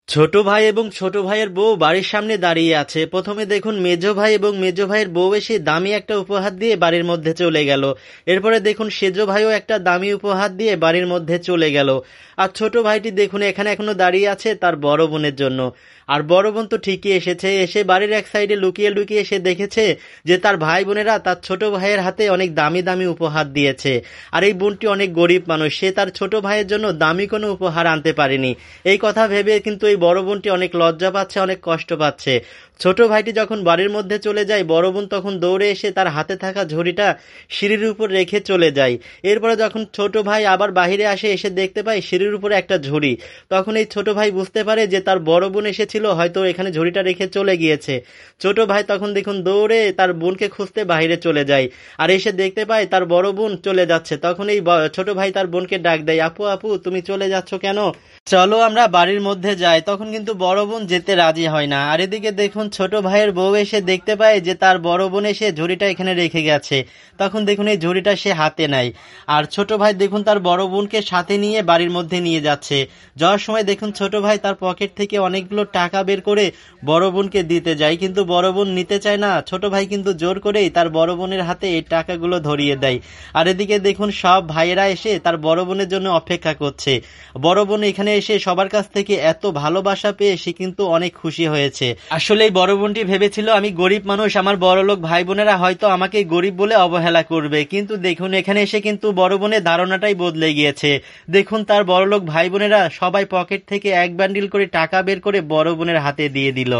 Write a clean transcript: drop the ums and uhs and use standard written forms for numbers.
ছোট ভাই এবং ছোট ভাইয়ের বউ বাড়ির সামনে দাঁড়িয়ে আছে। প্রথমে দেখুন মেজো ভাই এবং মেজো ভাইয়ের বউ এসে দামি একটা উপহার দিয়ে বাড়ির মধ্যে চলে গেল। এরপরে দেখুন সেজো ভাইও একটা দামি উপহার দিয়ে বাড়ির মধ্যে চলে গেল। আর ছোট ভাইটি দেখুন এখানে এখনো দাঁড়িয়ে আছে তার বড় বোনের জন্য। আর বড় বোন তো ঠিকই এসেছে, এসে বাড়ির এক সাইডে লুকিয়ে লুকিয়ে এসে দেখেছে যে তার ভাই বোনেরা তার ছোট ভাইয়ের হাতে অনেক দামি দামি উপহার দিয়েছে। আর এই বোনটি অনেক গরিব মানুষ, সে তার ছোট ভাইয়ের জন্য দামি কোনো উপহার আনতে পারেনি। এই কথা ভেবে কিন্তু এই বড় বোনটি অনেক লজ্জা পাচ্ছে, অনেক কষ্ট পাচ্ছে। ছোট ভাইটি যখন বাড়ির মধ্যে চলে যায়, বড় বোন তখন দৌড়ে এসে তার হাতে থাকা ঝুড়িটা সিঁড়ির উপর রেখে চলে যায়। এরপরে যখন ছোট ভাই আবার বাহিরে আসে, এসে দেখতে পায় সিঁড়ির উপরে একটা ঝুড়ি। তখন এই ছোট ভাই বুঝতে পারে যে তার বড় বোন এসেছিল, হয়তো এখানে ঝুড়িটা রেখে চলে গিয়েছে। ছোট ভাই তখন দেখুন দৌড়ে তার বোনকে খুঁজতে বাহিরে চলে যায়। আর এসে দেখতে পায় তার বড় বোন চলে যাচ্ছে। তখন এই ছোট ভাই তার বোনকে ডাক দেয়, আপু আপু তুমি চলে যাচ্ছ কেন, চলো আমরা বাড়ির মধ্যে যাই। তখন কিন্তু বড় বোন যেতে রাজি হয় না। আর এদিকে দেখুন ছোট ভাইয়ের বউ এসে দেখতে পায় যে তার বড় বোন এসে ঝুড়িটা এখানে রেখে গেছে। তখন দেখুন এই ঝুড়িটা সে হাতে নেয়। আর ছোট ভাই দেখুন তার বড় বোনকে সাথে নিয়ে বাড়ির মধ্যে নিয়ে যাচ্ছে। যাওয়ার সময় দেখুন ছোট ভাই তার পকেট থেকে অনেকগুলো টাকা বের করে বড় বোনকে দিতে যায়, কিন্তু বড় বোন নিতে চায় না। ছোট ভাই কিন্তু জোর করেই তার বড় বোনের হাতে এই টাকাগুলো ধরিয়ে দেয়। আর এদিকে দেখুন সব ভাইয়েরা এসে তার বড় বোনের জন্য অপেক্ষা করছে। বড় বোন এখানে এসে সবার কাছ থেকে এত ভালোবাসা পেয়ে সে কিন্তু অনেক খুশি হয়েছে। আসলে এই বড় বোনটি ভেবেছিল আমি গরিব মানুষ, আমার বড়লোক ভাই বোনেরা হয়তো আমাকে গরিব বলে অবহেলা করবে, কিন্তু দেখুন এখানে এসে কিন্তু বড় বোনের ধারণাটাই বদলে গিয়েছে। দেখুন তার বড়লোক ভাই বোনেরা সবাই পকেট থেকে এক বান্ডিল করে টাকা বের করে বড় বোনের হাতে দিয়ে দিল।